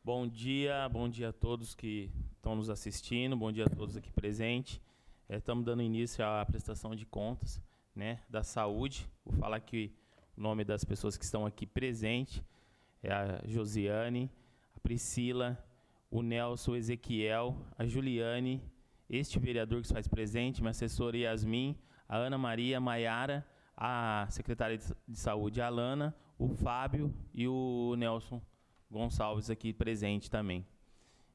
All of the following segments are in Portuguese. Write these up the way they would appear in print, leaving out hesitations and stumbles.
Bom dia a todos que estão nos assistindo, bom dia a todos aqui presentes. Estamos dando início à prestação de contas, né, da saúde. Vou falar aqui o nome das pessoas que estão aqui presentes. É a Josiane, a Priscila, o Nelson, o Ezequiel, a Juliane, este vereador que se faz presente, minha assessora Yasmin, a Ana Maria, a Maiara, a secretária de saúde, a Alana, o Fábio e o Nelson Gonçalves aqui presente também.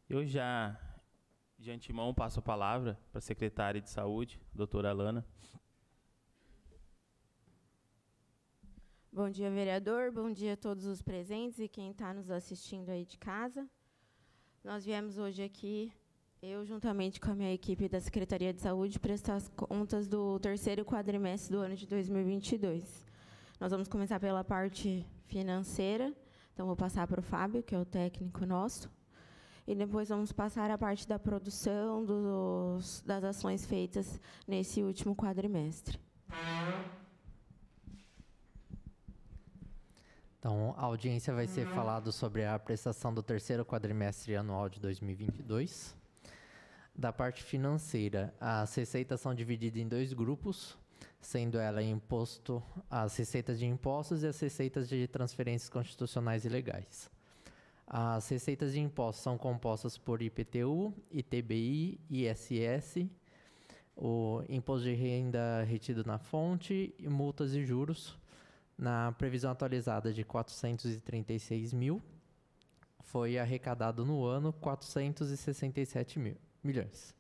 Eu já, de antemão, passo a palavra para a secretária de saúde, a doutora Alana. Bom dia, vereador. Bom dia a todos os presentes e quem está nos assistindo aí de casa. Nós viemos hoje aqui, eu juntamente com a minha equipe da Secretaria de Saúde, prestar as contas do terceiro quadrimestre do ano de 2022. Nós vamos começar pela parte financeira. Então, vou passar para o Fábio, que é o técnico nosso. E depois vamos passar a parte da produção das ações feitas nesse último quadrimestre. Então, a audiência vai ser falado sobre a prestação do terceiro quadrimestre anual de 2022. Da parte financeira, as receitas são divididas em dois grupos, sendo ela as receitas de impostos e as receitas de transferências constitucionais e legais. As receitas de impostos são compostas por IPTU, ITBI, ISS, o imposto de renda retido na fonte, e multas e juros. Na previsão atualizada de 436 mil, foi arrecadado no ano 467 milhões.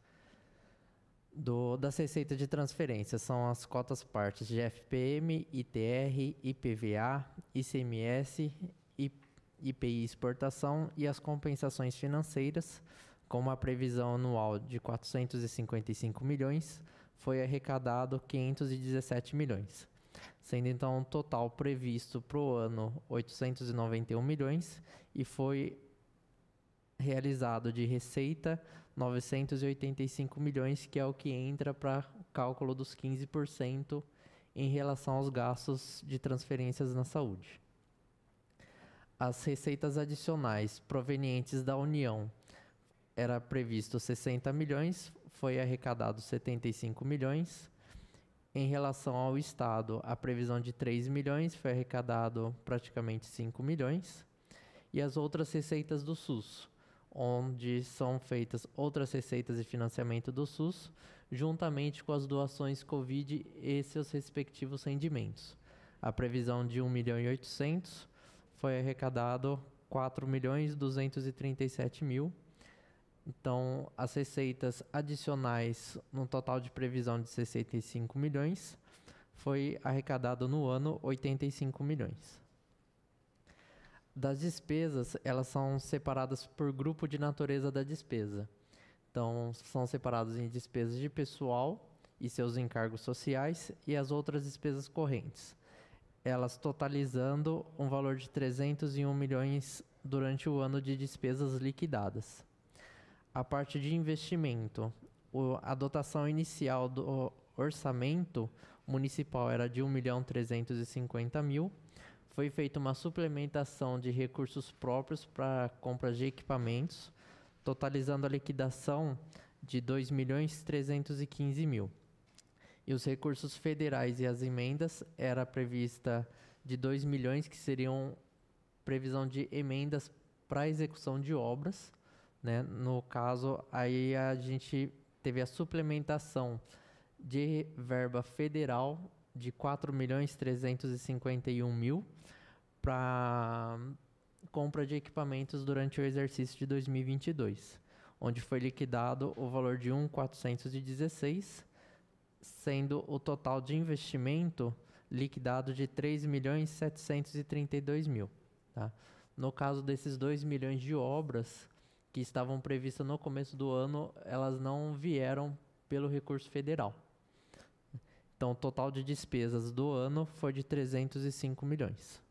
Das receitas de transferência são as cotas partes de FPM, ITR, IPVA, ICMS, IPI exportação e as compensações financeiras, com uma previsão anual de 455 milhões, foi arrecadado 517 milhões. Sendo então um total previsto para o ano 891 milhões e foi realizado de receita 985 milhões, que é o que entra para cálculo dos 15% em relação aos gastos de transferências na saúde. As receitas adicionais provenientes da União era previsto 60 milhões, foi arrecadado 75 milhões. Em relação ao Estado, a previsão de 3 milhões, foi arrecadado praticamente 5 milhões. E as outras receitas do SUS, onde são feitas outras receitas de financiamento do SUS, juntamente com as doações Covid e seus respectivos rendimentos. A previsão de 1.800.000 foi arrecadado 4.237.000. Então, as receitas adicionais, num total de previsão de 65 milhões, foi arrecadado no ano 85 milhões. Das despesas, elas são separadas por grupo de natureza da despesa. Então, são separadas em despesas de pessoal e seus encargos sociais e as outras despesas correntes, elas totalizando um valor de 301 milhões durante o ano de despesas liquidadas. A parte de investimento, a dotação inicial do orçamento municipal era de 1.350.000. Foi feita uma suplementação de recursos próprios para compras de equipamentos, totalizando a liquidação de 2.315.000. E os recursos federais e as emendas era prevista de 2 milhões, que seriam previsão de emendas para execução de obras, né? No caso, aí a gente teve a suplementação de verba federal de 4.351.000 para compra de equipamentos durante o exercício de 2022, onde foi liquidado o valor de 1.416, sendo o total de investimento liquidado de 3.732.000. Tá? No caso desses 2 milhões de obras que estavam previstas no começo do ano, elas não vieram pelo recurso federal. Então, o total de despesas do ano foi de 305 milhões.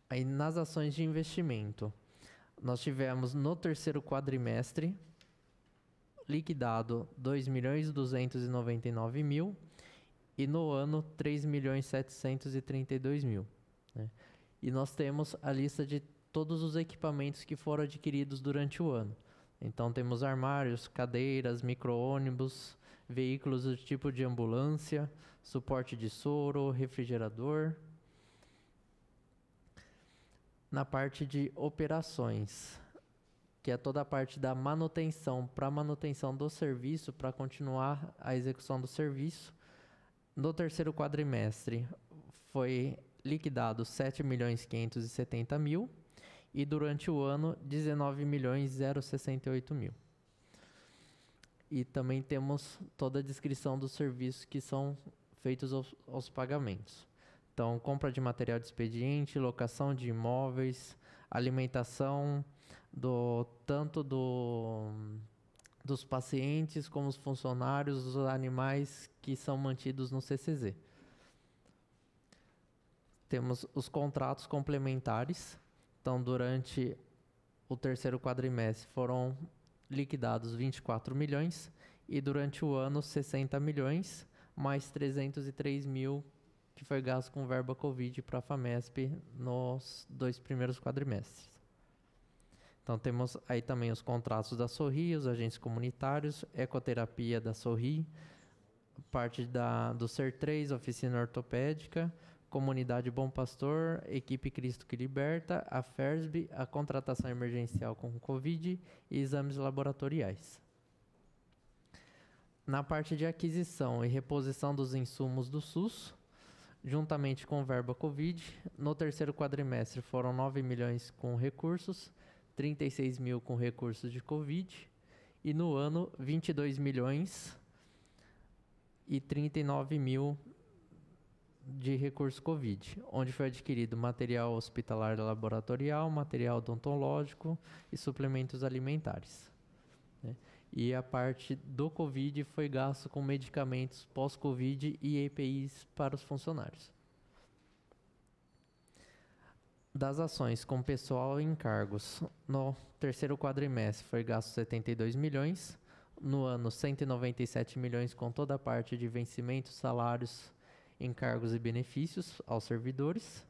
Aí, nas ações de investimento, nós tivemos no terceiro quadrimestre liquidado 2.299.000 e no ano 3.732.000. Né? E nós temos a lista de todos os equipamentos que foram adquiridos durante o ano. Então, temos armários, cadeiras, micro-ônibus, veículos do tipo de ambulância, suporte de soro, refrigerador. Na parte de operações, que é toda a parte da manutenção, para manutenção do serviço, para continuar a execução do serviço, no terceiro quadrimestre foi liquidado 7.570.000 e durante o ano 19.068.000. E também temos toda a descrição dos serviços que são feitos aos pagamentos. Então, compra de material de expediente, locação de imóveis, alimentação tanto dos pacientes como os funcionários, os animais que são mantidos no CCZ. Temos os contratos complementares. Então, durante o terceiro quadrimestre foram liquidados 24 milhões e durante o ano 60 milhões, mais 303.000 que foi gasto com verba Covid para a FAMESP nos 2 primeiros quadrimestres. Então, temos aí também os contratos da Sorri, os agentes comunitários, ecoterapia da Sorri, parte do SER3, oficina ortopédica, Comunidade Bom Pastor, Equipe Cristo que Liberta, a FERSB, a contratação emergencial com Covid e exames laboratoriais. Na parte de aquisição e reposição dos insumos do SUS, juntamente com verba Covid, no terceiro quadrimestre foram 9 milhões com recursos, 36.000 com recursos de Covid, e no ano 22 milhões e 39.000 de recurso Covid, onde foi adquirido material hospitalar laboratorial, material odontológico e suplementos alimentares. Né? E a parte do Covid foi gasto com medicamentos pós-Covid e EPIs para os funcionários. Das ações com pessoal e encargos, no terceiro quadrimestre foi gasto 72 milhões, no ano 197 milhões com toda a parte de vencimentos, salários, encargos e benefícios aos servidores.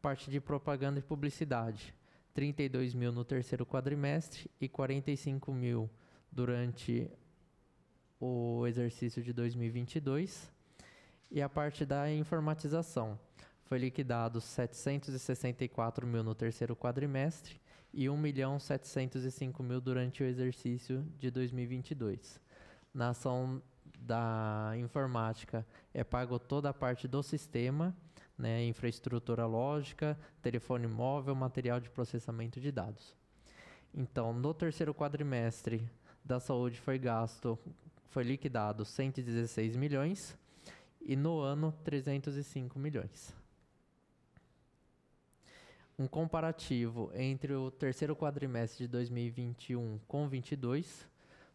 Parte de propaganda e publicidade, 32.000 no terceiro quadrimestre e 45.000 durante o exercício de 2022. E a parte da informatização, foi liquidado 764.000 no terceiro quadrimestre e 1.705.000 durante o exercício de 2022. Na ação da informática é pago toda a parte do sistema, né, infraestrutura lógica, telefone móvel, material de processamento de dados. Então, no terceiro quadrimestre da saúde foi liquidado 116 milhões e no ano 305 milhões. Um comparativo entre o terceiro quadrimestre de 2021 com 22.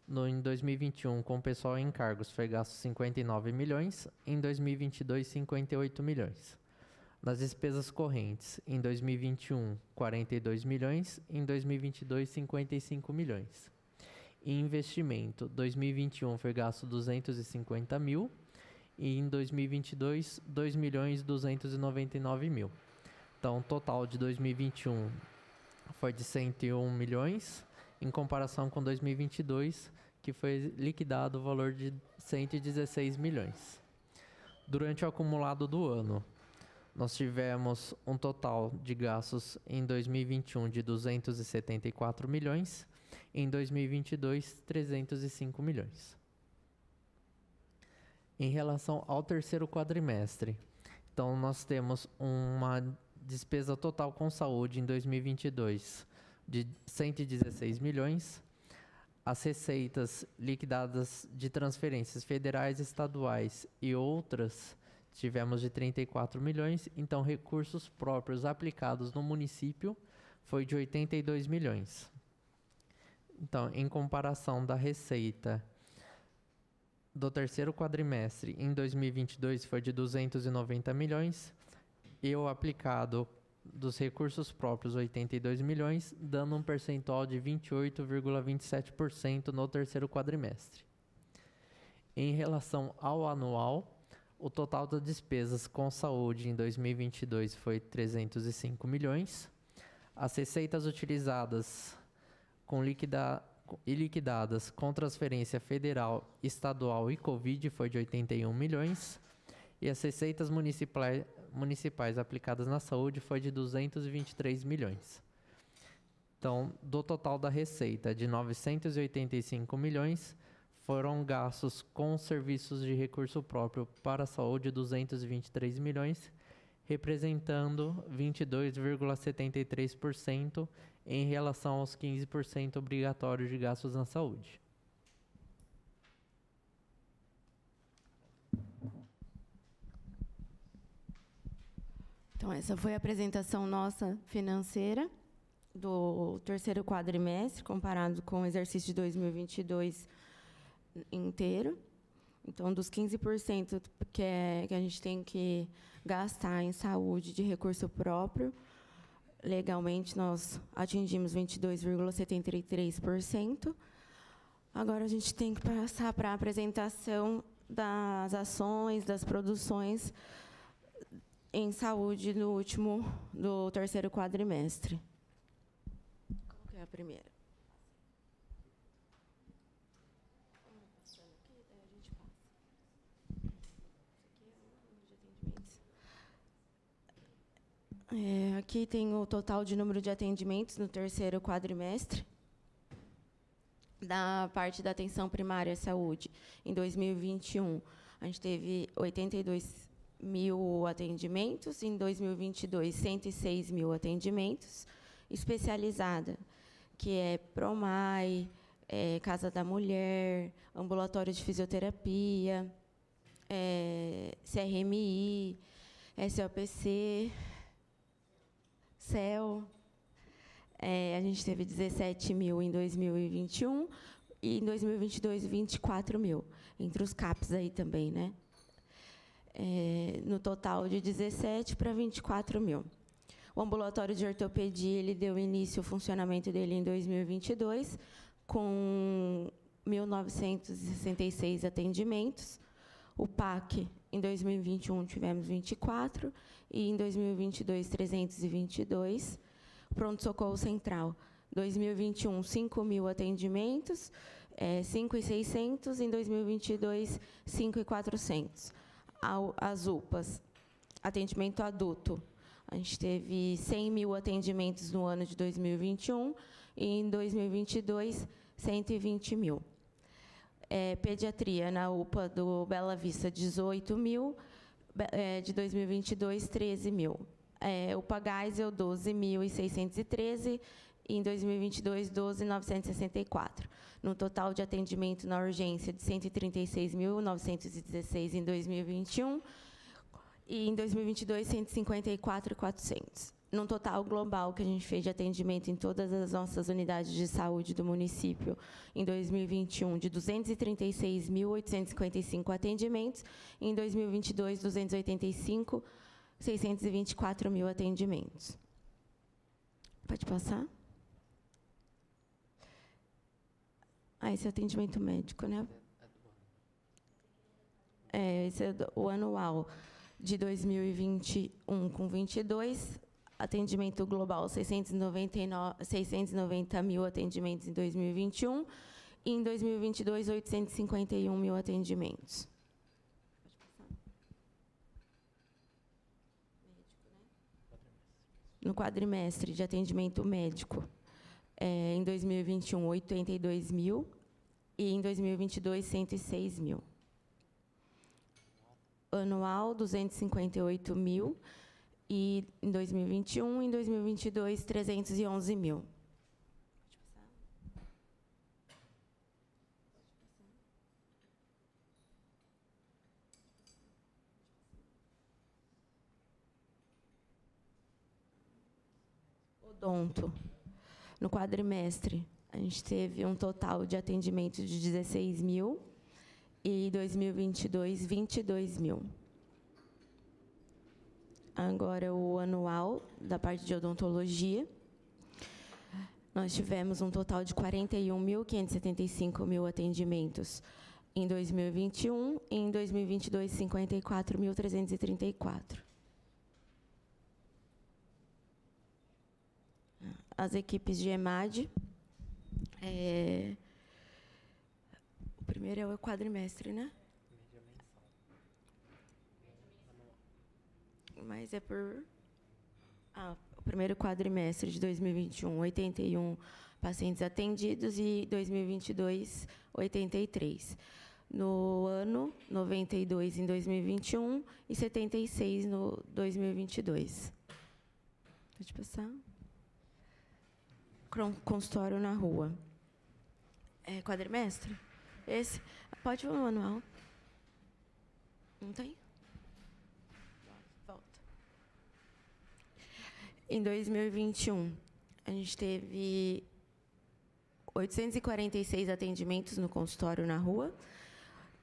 Em 2021, com pessoal e encargos, foi gasto 59 milhões. Em 2022, 58 milhões. Nas despesas correntes, em 2021, 42 milhões. Em 2022, 55 milhões. Em investimento, 2021 foi gasto 250 mil. E em 2022, 2.299.000. Então, o total de 2021 foi de 101 milhões, em comparação com 2022, que foi liquidado o valor de 116 milhões. Durante o acumulado do ano, nós tivemos um total de gastos em 2021 de 274 milhões, em 2022, 305 milhões. Em relação ao terceiro quadrimestre, então nós temos uma despesa total com saúde em 2022 de 116 milhões, as receitas liquidadas de transferências federais, estaduais e outras tivemos de 34 milhões, então recursos próprios aplicados no município foi de 82 milhões. Então, em comparação da receita do terceiro quadrimestre em 2022 foi de 290 milhões, e o aplicado dos recursos próprios 82 milhões, dando um percentual de 28,27% no terceiro quadrimestre. Em relação ao anual, o total das despesas com saúde em 2022 foi 305 milhões, As receitas utilizadas e liquidadas com transferência federal, estadual e Covid foi de 81 milhões. E as receitas municipais aplicadas na saúde foi de 223 milhões. Então, do total da receita de 985 milhões, foram gastos com serviços de recurso próprio para a saúde 223 milhões, representando 22,73% em relação aos 15% obrigatórios de gastos na saúde. Então, essa foi a apresentação nossa financeira do terceiro quadrimestre, comparado com o exercício de 2022 inteiro. Então, dos 15% que a gente tem que gastar em saúde de recurso próprio, legalmente nós atingimos 22,73%. Agora a gente tem que passar para a apresentação das ações, das produções em saúde do terceiro quadrimestre. Qual que é a primeira? Aqui tem o total de número de atendimentos no terceiro quadrimestre da parte da atenção primária à saúde. Em 2021, a gente teve 82 mil atendimentos, em 2022, 106 mil atendimentos. Especializada, que é Promai, Casa da Mulher, Ambulatório de Fisioterapia, CRMI, SOPC, CEL. A gente teve 17 mil em 2021 e em 2022, 24 mil. Entre os CAPs aí também, né? No total de 17 para 24 mil. O ambulatório de ortopedia, ele deu início ao funcionamento dele em 2022, com 1.966 atendimentos. O PAC, em 2021, tivemos 24, e em 2022, 322. Pronto-socorro central, 2021, 5 mil atendimentos, 5.600, em 2022, 5.400. As UPAs, atendimento adulto, a gente teve 100 mil atendimentos no ano de 2021, e em 2022, 120 mil. Pediatria, na UPA do Bela Vista, 18 mil, de 2022, 13 mil. UPA Geisel, 12.613, e em 2022, 12.964. No total de atendimento na urgência de 136.916 em 2021, e em 2022, 154.400. Num total global que a gente fez de atendimento em todas as nossas unidades de saúde do município, em 2021, de 236.855 atendimentos, e em 2022, 285.624 mil atendimentos. Pode passar? Esse é o atendimento médico, né? Esse é o anual de 2021 com 22, atendimento global 690 mil atendimentos em 2021, e em 2022, 851 mil atendimentos. No quadrimestre de atendimento médico, em 2021, 82 mil, e em 2022, 106 mil. Anual, 258 mil, e em 2021, em 2022, 311 mil. Odonto. No quadrimestre, a gente teve um total de atendimento de 16 mil, e em 2022, 22 mil. Agora, o anual da parte de odontologia. Nós tivemos um total de 41.575 mil atendimentos em 2021, e em 2022, 54.334. as equipes de EMAD. O primeiro é o quadrimestre, né? Mas é por... o primeiro quadrimestre de 2021, 81 pacientes atendidos e 2022, 83. No ano, 92 em 2021 e 76 no 2022. Pode passar. Consultório na rua. Quadrimestre? Esse? Pode ir o manual. Não tem? Volta. Em 2021, a gente teve 846 atendimentos no consultório na rua.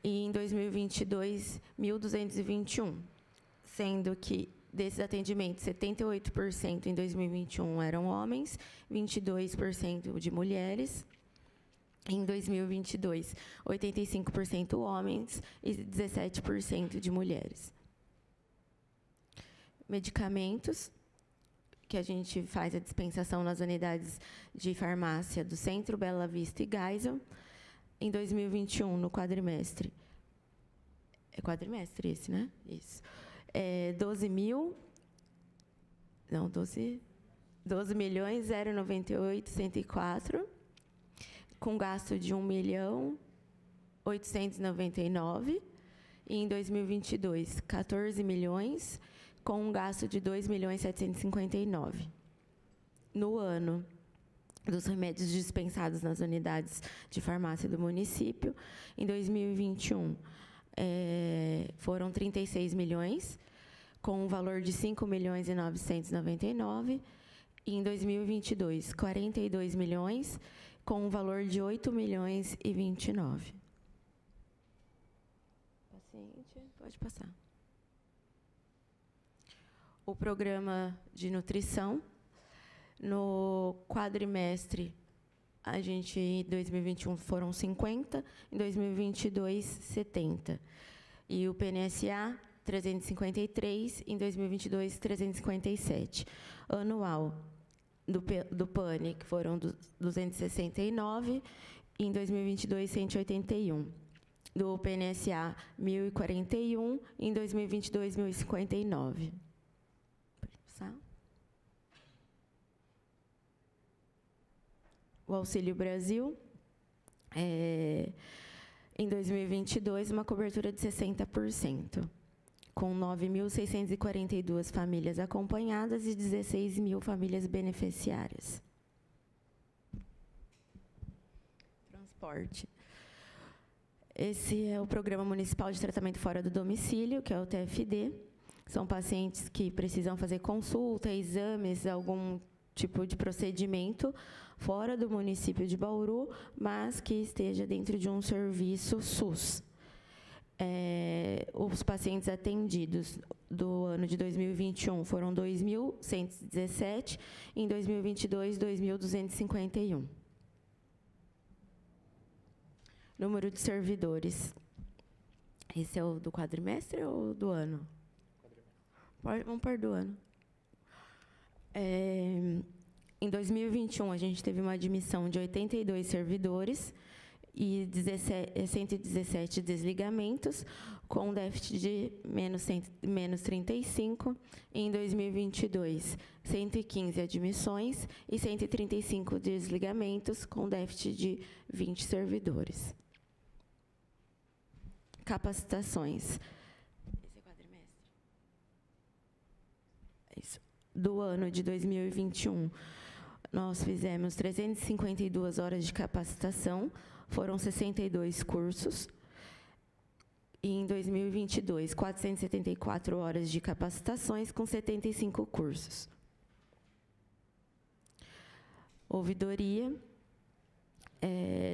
E em 2022, 1.221, sendo que desses atendimentos, 78% em 2021 eram homens, 22% de mulheres. Em 2022, 85% homens e 17% de mulheres. Medicamentos, que a gente faz a dispensação nas unidades de farmácia do Centro, Bela Vista e Geisel. Em 2021, no quadrimestre. É quadrimestre esse, né? Isso. 12.098.104, com gasto de 1.899.000. E em 2022, 14 milhões, com um gasto de 2.759.000. No ano dos remédios dispensados nas unidades de farmácia do município, em 2021, foram 36 milhões, com um valor de 5.999.000, e em 2022, 42 milhões, com um valor de 8.029.000. Paciente, pode passar. O programa de nutrição. No quadrimestre, em 2021 foram 50, em 2022, 70. E o PNSA, 353, em 2022, 357. Anual do PANI, que foram 269, e em 2022, 181. Do PNSA, 1.041, e em 2022, 1.059. Pode passar. O Auxílio Brasil, em 2022, uma cobertura de 60%, com 9.642 famílias acompanhadas e 16.000 famílias beneficiárias. Transporte. Esse é o Programa Municipal de Tratamento Fora do Domicílio, que é o TFD. São pacientes que precisam fazer consulta, exames, algum tipo de procedimento fora do município de Bauru, mas que esteja dentro de um serviço SUS. Os pacientes atendidos do ano de 2021 foram 2.117, em 2022, 2.251. Número de servidores. Esse é o do quadrimestre ou do ano? Vamos pôr do ano. Em 2021, a gente teve uma admissão de 82 servidores e 117 desligamentos, com déficit de menos 35. E em 2022, 115 admissões e 135 desligamentos, com déficit de 20 servidores. Capacitações. Esse é quadrimestre? Isso. Do ano de 2021, nós fizemos 352 horas de capacitação, foram 62 cursos. E em 2022, 474 horas de capacitações, com 75 cursos. Ouvidoria,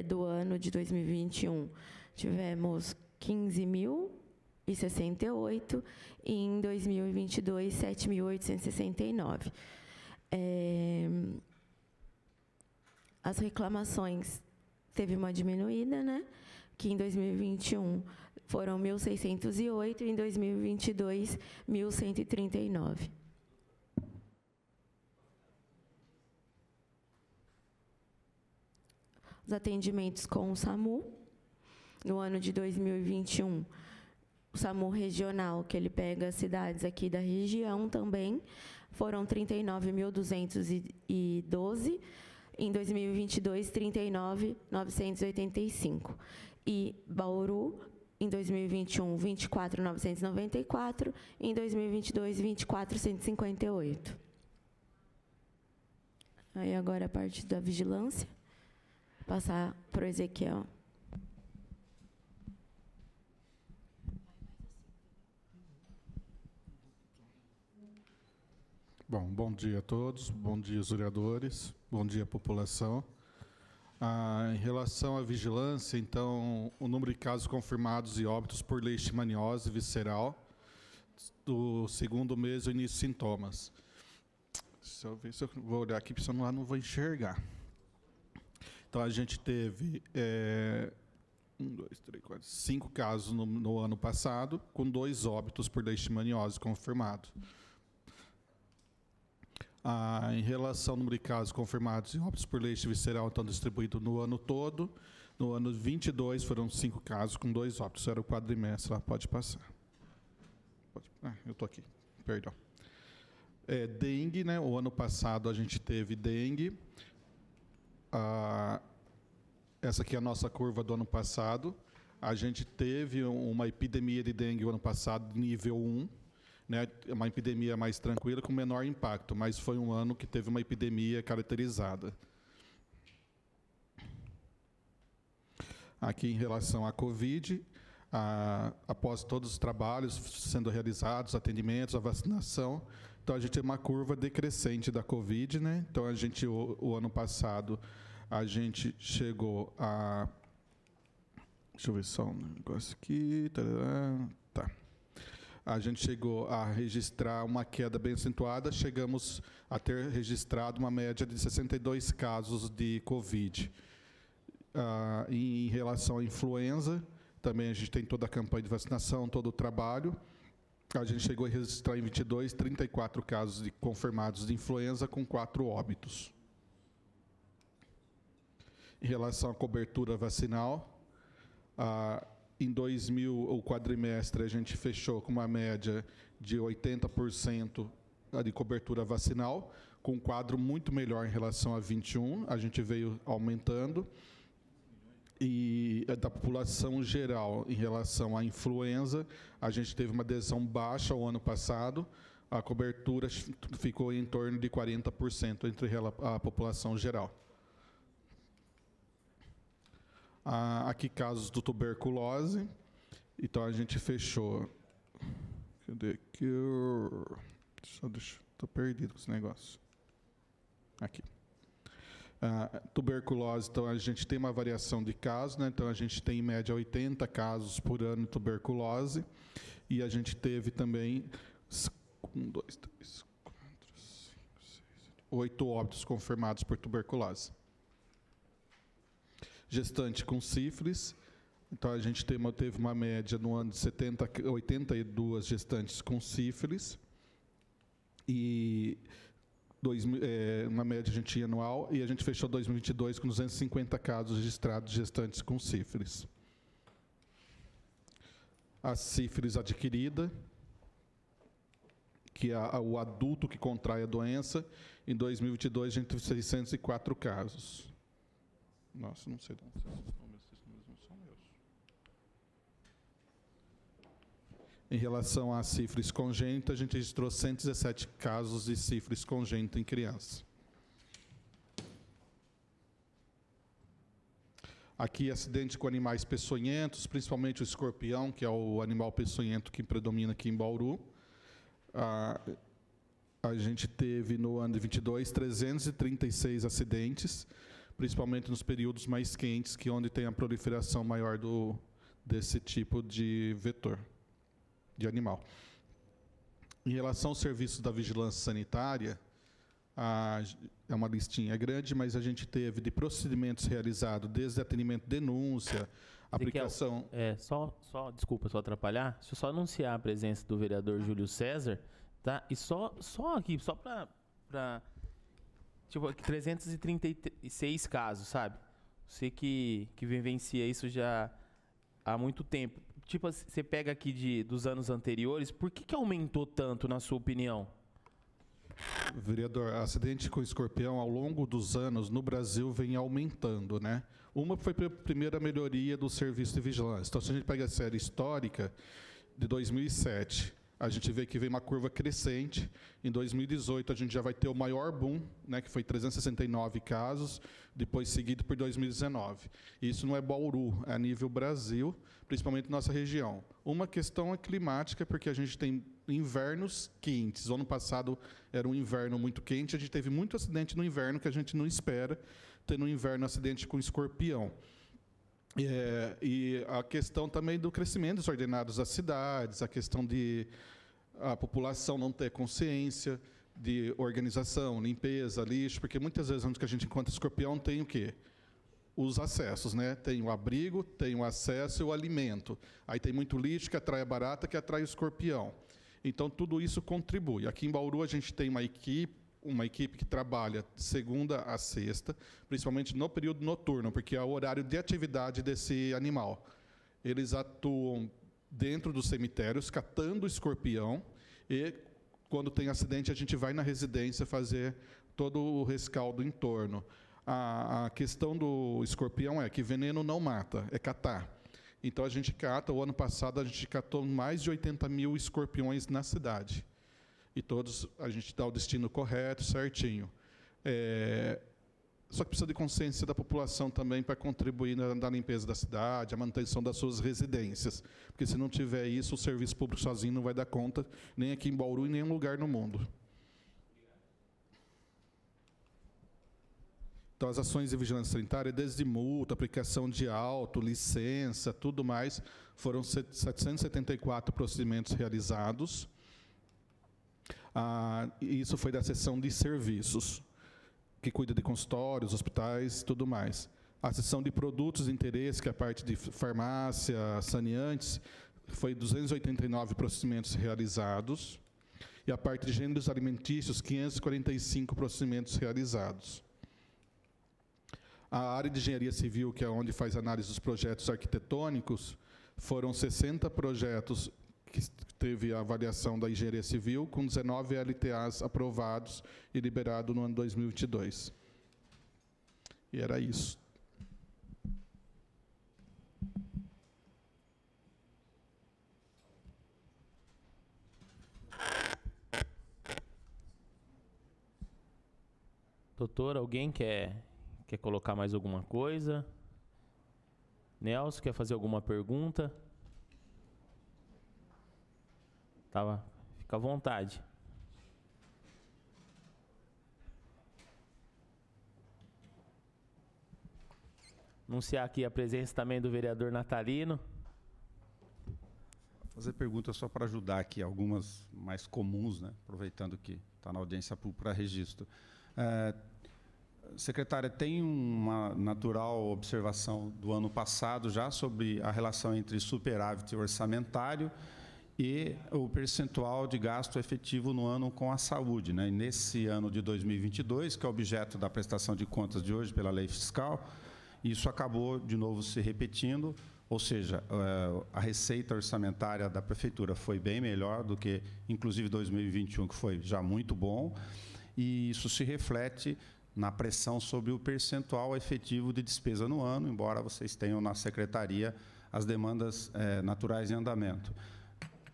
do ano de 2021, tivemos 15.068, e em 2022, 7.869. As reclamações teve uma diminuída, né? Que em 2021 foram 1.608 e em 2022, 1.139. os atendimentos com o SAMU. No ano de 2021, o SAMU regional, que ele pega as cidades aqui da região também, foram 39.212. Em 2022, 39.985. E Bauru, em 2021, 24.994. Em 2022, 24.158. Aí agora a parte da vigilância. Passar para o Ezequiel. Bom dia a todos, bom dia os vereadores, bom dia população. Em relação à vigilância, então, o número de casos confirmados e óbitos por leishmaniose visceral do segundo mês do início de sintomas. Deixa eu ver se eu vou olhar aqui, porque senão lá não vou enxergar. Então, a gente teve 5 casos no ano passado, com 2 óbitos por leishmaniose confirmados. Em relação ao número de casos confirmados e óbitos por leite visceral, estão distribuídos no ano todo. No ano 22, foram 5 casos com 2 óbitos. Era o quadrimestre, lá pode passar. Eu estou aqui, perdão. Dengue, né? O ano passado a gente teve dengue. Essa aqui é a nossa curva do ano passado. A gente teve uma epidemia de dengue o ano passado, nível 1. Né, uma epidemia mais tranquila, com menor impacto, mas foi um ano que teve uma epidemia caracterizada. Aqui, em relação à Covid, após todos os trabalhos sendo realizados, atendimentos, a vacinação, então a gente tem uma curva decrescente da Covid, né? Então, o ano passado, a gente chegou a... Deixa eu ver só um negócio aqui. Tá. A gente chegou a registrar uma queda bem acentuada, chegamos a ter registrado uma média de 62 casos de Covid. Em relação à influenza, também a gente tem toda a campanha de vacinação, todo o trabalho. A gente chegou a registrar em 22, 34 casos confirmados de influenza, com 4 óbitos. Em relação à cobertura vacinal, em 2000, o quadrimestre, a gente fechou com uma média de 80% de cobertura vacinal, com um quadro muito melhor em relação a 21, a gente veio aumentando. E da população geral, em relação à influenza, a gente teve uma adesão baixa o ano passado, a cobertura ficou em torno de 40% entre a população geral. Aqui casos do tuberculose, então a gente fechou. Cadê aqui? Estou perdido com esse negócio. Aqui. Tuberculose, então a gente tem uma variação de casos, né? Então a gente tem em média 80 casos por ano de tuberculose, e a gente teve também 8 óbitos confirmados por tuberculose. Gestante com sífilis, então a gente teve uma média no ano de 82 gestantes com sífilis, e uma média a gente tinha anual, e a gente fechou 2022 com 250 casos registrados de gestantes com sífilis. A sífilis adquirida, que é o adulto que contrai a doença, em 2022 a gente teve 604 casos. Nossa, não sei de onde esses números não são meus. Em relação à sífilis congênita, a gente registrou 117 casos de sífilis congênita em criança. Aqui, acidente com animais peçonhentos, principalmente o escorpião, que é o animal peçonhento que predomina aqui em Bauru. A gente teve, no ano de 22, 336 acidentes, principalmente nos períodos mais quentes, que é onde tem a proliferação maior desse tipo de vetor, de animal. Em relação aos serviços da vigilância sanitária, é uma listinha grande, mas a gente teve de procedimentos realizados, desde atendimento, denúncia, aplicação... Desculpa só atrapalhar, deixa eu só anunciar a presença do vereador Júlio César, tá? E só aqui, só para tipo, 336 casos, sabe? Você que vivencia isso já há muito tempo. Tipo, você pega aqui dos anos anteriores, por que aumentou tanto, na sua opinião? Vereador, acidente com escorpião ao longo dos anos no Brasil vem aumentando, né? Uma foi a primeira melhoria do serviço de vigilância. Então, se a gente pega a série histórica de 2007, a gente vê que vem uma curva crescente. Em 2018, a gente já vai ter o maior boom, né, que foi 369 casos, depois seguido por 2019. Isso não é Bauru, é a nível Brasil, principalmente nossa região. Uma questão é climática, porque a gente tem invernos quentes. O ano passado era um inverno muito quente, a gente teve muito acidente no inverno que a gente não espera ter no inverno acidente com escorpião. E a questão também do crescimento desordenado das cidades, a questão de a população não ter consciência de organização, limpeza, lixo, porque muitas vezes onde que a gente encontra escorpião tem o quê? Os acessos, né? Tem o abrigo, tem o acesso e o alimento. Aí tem muito lixo que atrai a barata, que atrai o escorpião. Então, tudo isso contribui. Aqui em Bauru, a gente tem uma equipe que trabalha de segunda a sexta, principalmente no período noturno, porque é o horário de atividade desse animal. Eles atuam dentro dos cemitérios, catando o escorpião, e, quando tem acidente, a gente vai na residência fazer todo o rescaldo em torno. A questão do escorpião é que veneno não mata, é catar. Então, a gente cata, o ano passado, a gente catou mais de 80 mil escorpiões na cidade. E todos a gente dá o destino correto, certinho. Só que precisa de consciência da população também para contribuir na limpeza da cidade, a manutenção das suas residências. Porque se não tiver isso, o serviço público sozinho não vai dar conta, nem aqui em Bauru e nem em nenhum lugar no mundo. Então, as ações de vigilância sanitária, desde multa, aplicação de auto, licença, tudo mais, foram 774 procedimentos realizados. Isso foi da seção de serviços, que cuida de consultórios, hospitais, tudo mais. A seção de produtos de interesse, que é a parte de farmácia, saneantes, foi 289 procedimentos realizados. E a parte de gêneros alimentícios, 545 procedimentos realizados. A área de engenharia civil, que é onde faz análise dos projetos arquitetônicos, foram 60 projetos que teve a avaliação da engenharia civil, com 19 LTAs aprovados e liberados no ano 2022. E era isso. Doutor, alguém quer colocar mais alguma coisa? Nelson, quer fazer alguma pergunta? Fica à vontade. Anunciar aqui a presença também do vereador Natalino. Vou fazer perguntas só para ajudar aqui, algumas mais comuns, né? Aproveitando que está na audiência pública para registro. Secretária, tem uma natural observação do ano passado já sobre a relação entre superávit orçamentário e o percentual de gasto efetivo no ano com a saúde, né? E nesse ano de 2022, que é objeto da prestação de contas de hoje pela lei fiscal, isso acabou de novo se repetindo, ou seja, a receita orçamentária da prefeitura foi bem melhor do que, inclusive, 2021, que foi já muito bom, e isso se reflete na pressão sobre o percentual efetivo de despesa no ano, embora vocês tenham na secretaria as demandas naturais em andamento.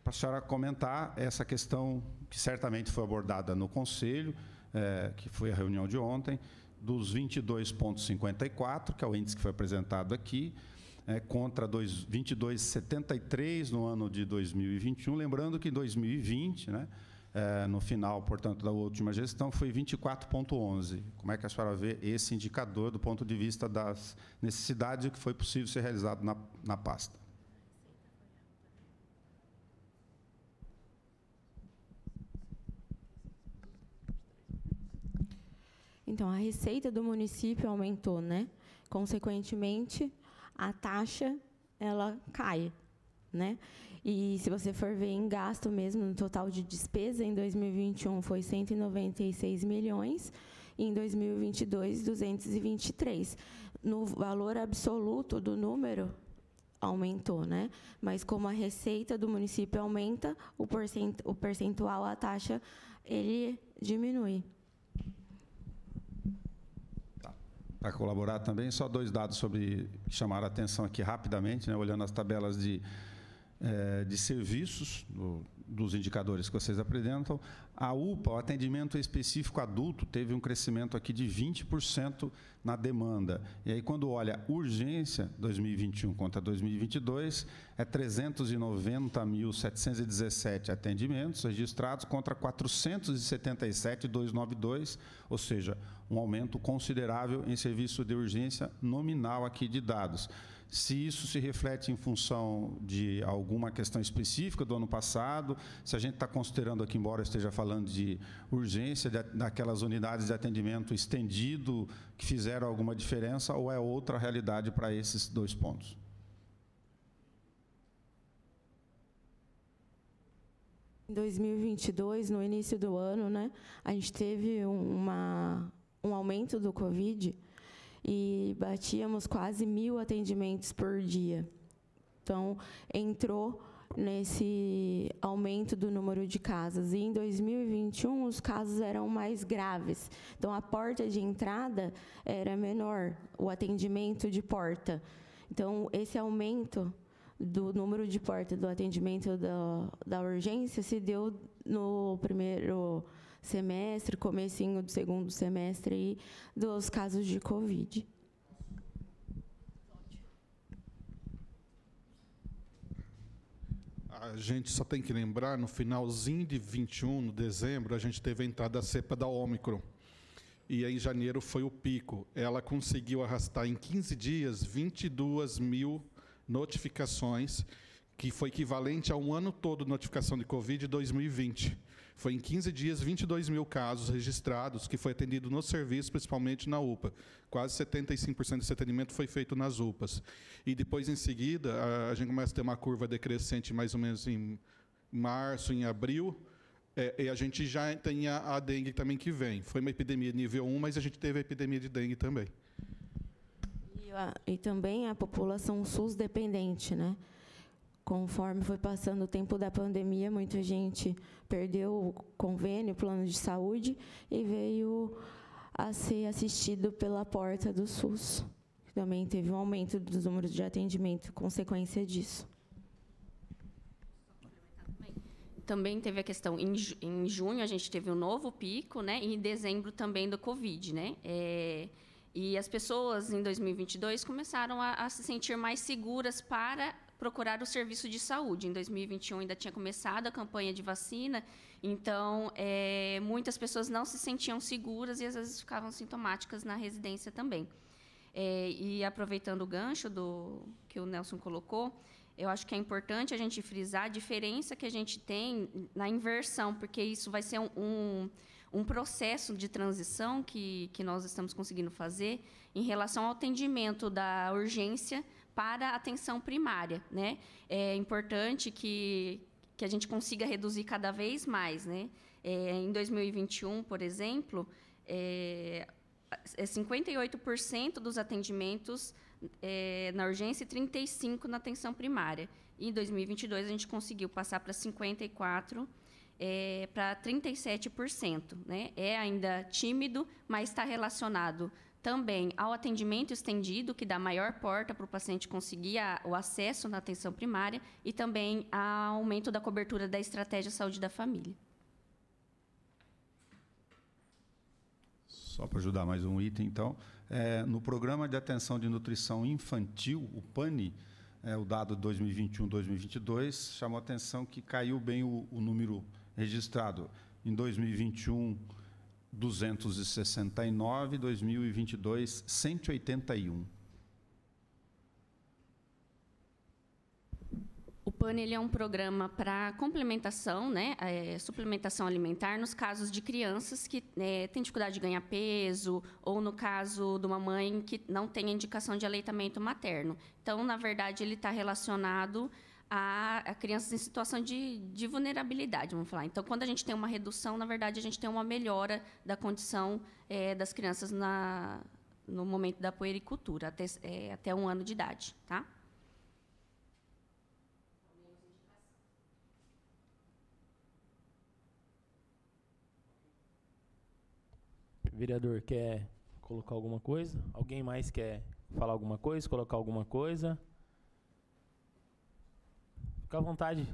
Para a senhora comentar essa questão que certamente foi abordada no Conselho, que foi a reunião de ontem, dos 22,54, que é o índice que foi apresentado aqui, contra 22,73 no ano de 2021, lembrando que em 2020, né, no final, portanto, da última gestão, foi 24,11. Como é que a senhora vê esse indicador do ponto de vista das necessidades e o que foi possível ser realizado na pasta? Então, a receita do município aumentou, né? Consequentemente, a taxa ela cai, né? E se você for ver em gasto mesmo, no total de despesa, em 2021 foi 196 milhões, e em 2022, 223. No valor absoluto do número, aumentou, né? Mas como a receita do município aumenta, o percentual, a taxa, ele diminui. Para colaborar também, só 2 dados que chamaram a atenção aqui rapidamente, né, olhando as tabelas de serviços dos indicadores que vocês apresentam. A UPA, o atendimento específico adulto, teve um crescimento aqui de 20% na demanda. E aí, quando olha urgência, 2021 contra 2022, é 390.717 atendimentos registrados contra 477.292, ou seja, um aumento considerável em serviço de urgência nominal aqui de dados. Se isso se reflete em função de alguma questão específica do ano passado, se a gente está considerando aqui, embora eu esteja falando de urgência, daquelas unidades de atendimento estendido que fizeram alguma diferença, ou é outra realidade para esses 2 pontos? Em 2022, no início do ano, né, a gente teve um aumento do Covid, e batíamos quase 1.000 atendimentos por dia. Então, entrou nesse aumento do número de casos. E em 2021, os casos eram mais graves. Então, a porta de entrada era menor, o atendimento de porta. Então, esse aumento do número de porta do atendimento da urgência se deu no primeiro semestre, comecinho do segundo semestre aí, dos casos de Covid. A gente só tem que lembrar, no finalzinho de 21, no dezembro, a gente teve a entrada da cepa da Ômicron. E aí, em janeiro foi o pico. Ela conseguiu arrastar em 15 dias 22.000 notificações, que foi equivalente a um ano todo de notificação de Covid de 2020. Foi em 15 dias, 22.000 casos registrados, que foi atendido no serviço, principalmente na UPA. Quase 75% desse atendimento foi feito nas UPAs. E depois, em seguida, a gente começa a ter uma curva decrescente, mais ou menos em março, em abril, e a gente já tem a dengue também que vem. Foi uma epidemia nível 1, mas a gente teve a epidemia de dengue também. E também a população SUS dependente, né? Conforme foi passando o tempo da pandemia, muita gente perdeu o convênio, o plano de saúde, e veio a ser assistido pela porta do SUS. Também teve um aumento dos números de atendimento, consequência disso. Também teve a questão, em junho a gente teve um novo pico, né, e em dezembro também do Covid, né? E as pessoas, em 2022, começaram a se sentir mais seguras para procurar o serviço de saúde. Em 2021 ainda tinha começado a campanha de vacina, então muitas pessoas não se sentiam seguras e às vezes ficavam sintomáticas na residência também. E aproveitando o gancho que o Nelson colocou, eu acho que é importante a gente frisar a diferença que a gente tem na inversão, porque isso vai ser um processo de transição que nós estamos conseguindo fazer em relação ao atendimento da urgência para a atenção primária, né? É importante que a gente consiga reduzir cada vez mais, né? Em 2021, por exemplo, 58% dos atendimentos na urgência e 35% na atenção primária. E em 2022, a gente conseguiu passar para 54%, para 37%. Né? É ainda tímido, mas está relacionado também ao atendimento estendido, que dá maior porta para o paciente conseguir o acesso na atenção primária, e também ao aumento da cobertura da estratégia saúde da família. Só para ajudar mais um item, então. No Programa de Atenção de Nutrição Infantil, o PANI, o dado de 2021-2022, chamou a atenção que caiu bem o número registrado. Em 2021, 269, 2022, 181. O PAN ele é um programa para complementação, né, suplementação alimentar nos casos de crianças que têm dificuldade de ganhar peso, ou no caso de uma mãe que não tem indicação de aleitamento materno. Então, na verdade, ele está relacionado a crianças em situação de vulnerabilidade, vamos falar. Então, quando a gente tem uma redução, na verdade, a gente tem uma melhora da condição das crianças no momento da puericultura, até 1 ano de idade. Tá? Vereador, quer colocar alguma coisa? Alguém mais quer falar alguma coisa, colocar alguma coisa? Fica à vontade.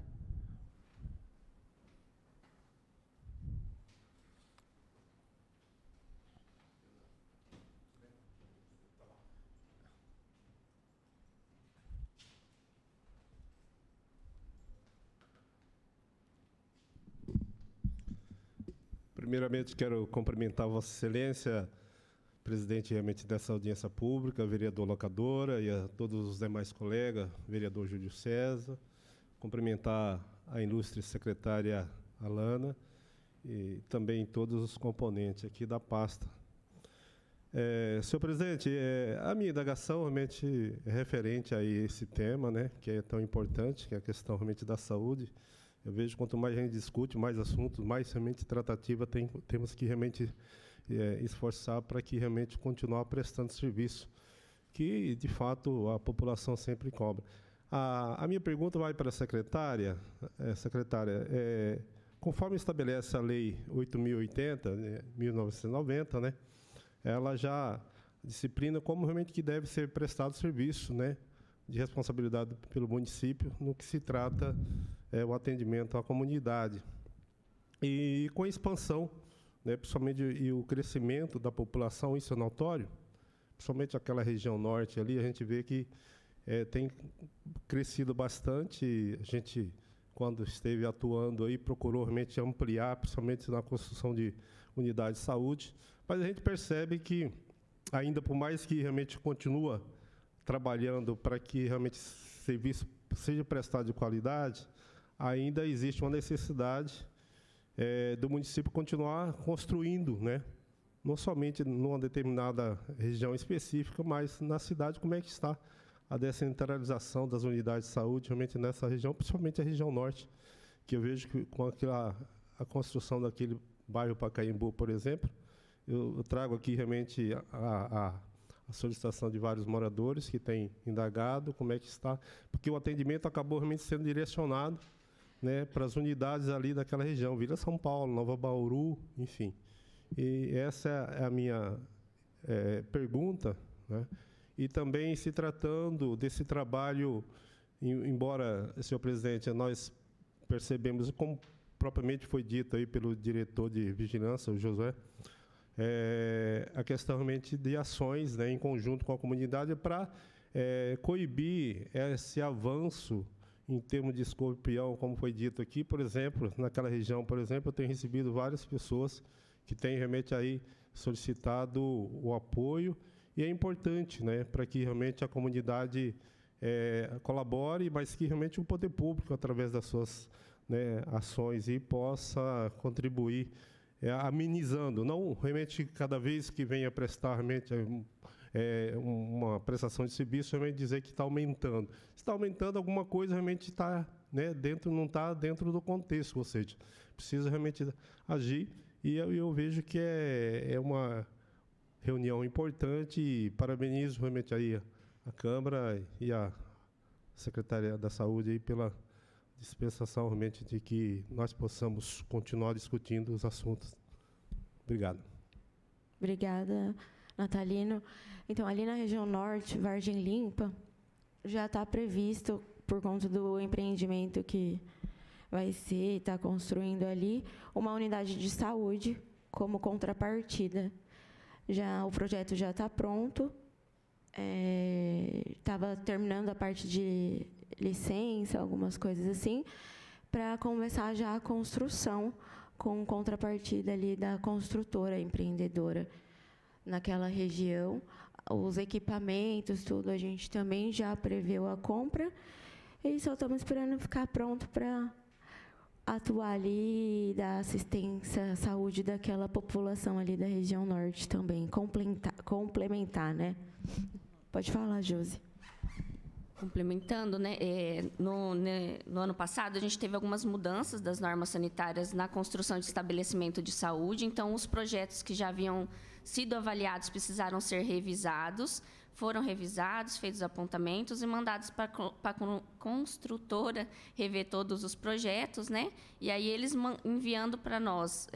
Primeiramente, quero cumprimentar Vossa Excelência, presidente realmente dessa audiência pública, vereador Locadora e a todos os demais colegas, vereador Júlio César. Cumprimentar a ilustre secretária Alana e também todos os componentes aqui da pasta. Senhor presidente, a minha indagação realmente é referente a esse tema, né, que é tão importante, que é a questão realmente da saúde. Eu vejo que quanto mais a gente discute, mais assuntos, mais realmente tratativa temos que realmente esforçar para que realmente continuar prestando serviço, que, de fato, a população sempre cobra. A minha pergunta vai para a secretária. Conforme estabelece a Lei 8.080, 1990, né, ela já disciplina como realmente que deve ser prestado serviço, né, de responsabilidade pelo município no que se trata o atendimento à comunidade. E com a expansão, né, principalmente e o crescimento da população, isso é notório, principalmente aquela região norte ali, a gente vê que tem crescido bastante. A gente, quando esteve atuando aí, procurou realmente ampliar, principalmente na construção de unidades de saúde, mas a gente percebe que, ainda por mais que realmente continua trabalhando para que realmente serviço seja prestado de qualidade, ainda existe uma necessidade do município continuar construindo, né? Não somente numa determinada região específica, mas na cidade, como é que está a descentralização das unidades de saúde realmente nessa região, principalmente a região norte, que eu vejo que com a construção daquele bairro Pacaembu, por exemplo, eu trago aqui realmente a solicitação de vários moradores que têm indagado como é que está, porque o atendimento acabou realmente sendo direcionado, né, para as unidades ali daquela região, Vila São Paulo, Nova Bauru, enfim. E essa é a minha pergunta, né? E também se tratando desse trabalho, embora, senhor presidente, nós percebemos, como propriamente foi dito aí pelo diretor de vigilância, o Josué, a questão realmente de ações, né, em conjunto com a comunidade para coibir esse avanço em termos de escorpião, como foi dito aqui. Por exemplo, naquela região, por exemplo, eu tenho recebido várias pessoas que têm realmente aí solicitado o apoio, e é importante, né, para que realmente a comunidade colabore, mas que realmente o poder público, através das suas, né, ações, e possa contribuir, amenizando, não realmente cada vez que venha prestar realmente uma prestação de serviço, realmente dizer que está aumentando. Se está aumentando, alguma coisa realmente está, né, não está dentro do contexto, ou seja, precisa realmente agir, e eu vejo que é uma reunião importante, e parabenizo realmente aí a Câmara e a Secretaria da Saúde aí pela dispensação realmente de que nós possamos continuar discutindo os assuntos. Obrigado. Obrigada, Natalino. Então, ali na região norte, Vargem Limpa, já está previsto, por conta do empreendimento que vai ser, está construindo ali, uma unidade de saúde como contrapartida. O projeto já está pronto, estava terminando a parte de licença, algumas coisas assim, para começar já a construção com contrapartida ali da construtora empreendedora naquela região. Os equipamentos, tudo, a gente também já preveu a compra, e só estamos esperando ficar pronto para atuar ali e dar assistência à saúde daquela população ali da região norte também, complementar, né? Pode falar, Josi. Complementando, né, no ano passado, a gente teve algumas mudanças das normas sanitárias na construção de estabelecimento de saúde, então os projetos que já haviam sido avaliados precisaram ser revisados, foram revisados, feitos apontamentos e mandados para a construtora rever todos os projetos, né, e aí eles enviando para nós,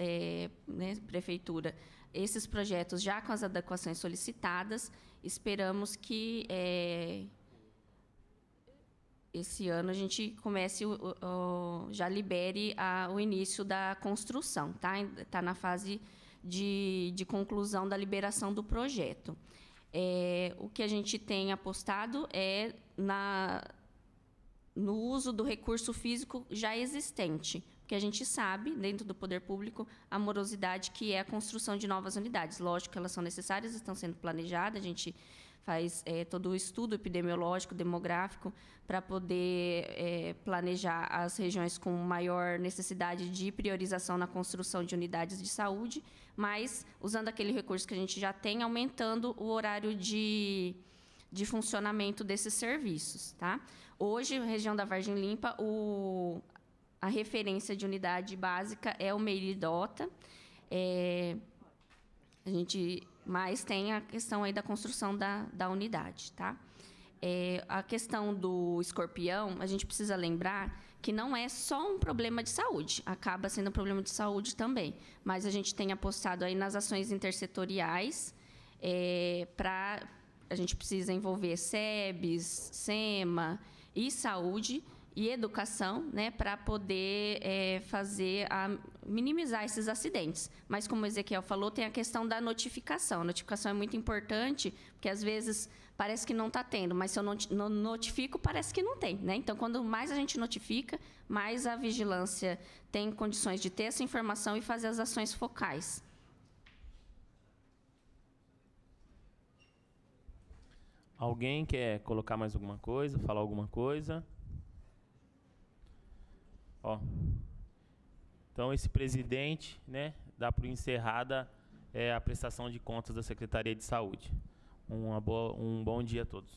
né, prefeitura, esses projetos já com as adequações solicitadas, esperamos que esse ano a gente comece, já libere o início da construção, tá? Está na fase de conclusão da liberação do projeto. O que a gente tem apostado é no uso do recurso físico já existente, porque a gente sabe, dentro do poder público, a morosidade que é a construção de novas unidades. Lógico que elas são necessárias, estão sendo planejadas, a gente faz todo o estudo epidemiológico, demográfico, para poder planejar as regiões com maior necessidade de priorização na construção de unidades de saúde, mas usando aquele recurso que a gente já tem, aumentando o horário de funcionamento desses serviços. Tá? Hoje, na região da Vargem Limpa, a referência de unidade básica é o Meiridota. A gente mais tem a questão aí da construção da unidade. Tá? A questão do escorpião, a gente precisa lembrar que não é só um problema de saúde, acaba sendo um problema de saúde também, mas a gente tem apostado aí nas ações intersetoriais, a gente precisa envolver SEBS, SEMA e saúde e educação, né, para poder minimizar esses acidentes. Mas, como o Ezequiel falou, tem a questão da notificação. A notificação é muito importante, porque, às vezes, parece que não está tendo, mas se eu não notifico, parece que não tem. Né? Então, quando mais a gente notifica, mais a vigilância tem condições de ter essa informação e fazer as ações focais. Alguém quer colocar mais alguma coisa, falar alguma coisa? Então, esse presidente, né, dá por encerrada a prestação de contas da Secretaria de Saúde. Um bom dia a todos.